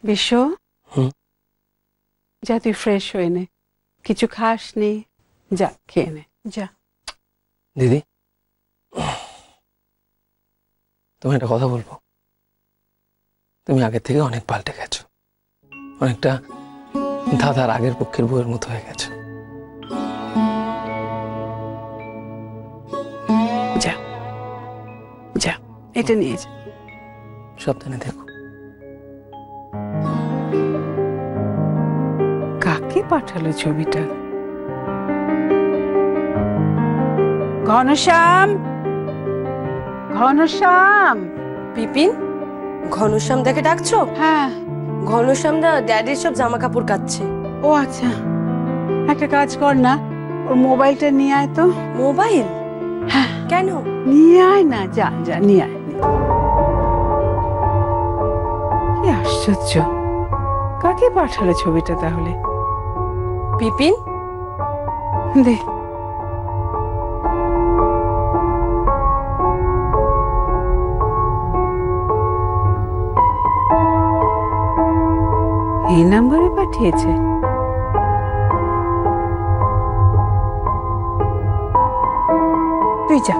বিশ্ব, যা তুই ফ্রেশ হয়ে নে, কিছু খাস নি, যা খেয়ে নে যা। দিদি, তুমি একটা কথা বলবো? তুমি আগের থেকে অনেক পাল্টে গেছো, অনেকটা দাদার আগের পক্ষের বউয়ের মতো হয়ে গেছো। যা যা, এটা নিয়ে যা। সাবধানে দেখো। কাকে পাঠালো ছবিটা? ঘনশ্যাম, ঘনশ্যাম। বিপিন, ঘনশ্যাম দাকে ডাকছো? হ্যাঁ। ঘনশ্যাম দা ড্যাডির সব জামা কাপড় কাচ্ছে। ও আচ্ছা, একটা কাজ কর না, ওর মোবাইলটা নিয়ে আয় তো। মোবাইল? হ্যাঁ। কেন? নিয়ে আয় না, যা যা নিয়ে আয়। কি আশ্চর্য, কাকে পাঠালো ছবিটা তাহলে? বিপিন, দে। এই নাম্বারে পাঠিয়েছে? তুই যা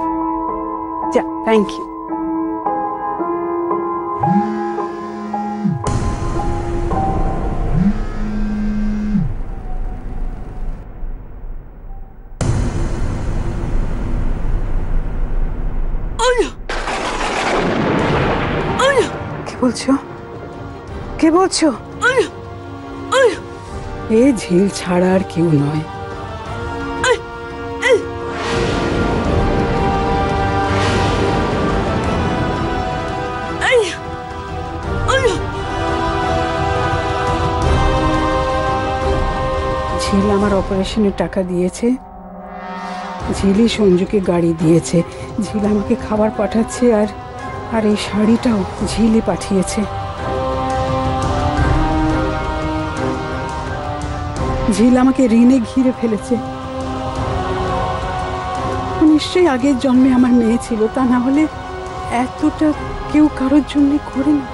যা, থ্যাংক ইউ। কে বলছো? কে বলছো? এ ঝিল ছাড়া আর কেউ নয়। ঝিল আমার অপারেশনের টাকা দিয়েছে, ঝিলই সঞ্জুকে গাড়ি দিয়েছে, ঝিল আমাকে খাবার পাঠাচ্ছে, আর এই শাড়িটাও ঝিলই পাঠিয়েছে। ঝিল আমাকে ঋণে ঘিরে ফেলেছে। নিশ্চয়ই আগের জন্মে আমার মেয়ে ছিল, তা না হলে এতটা কেউ কারোর জন্য করে না।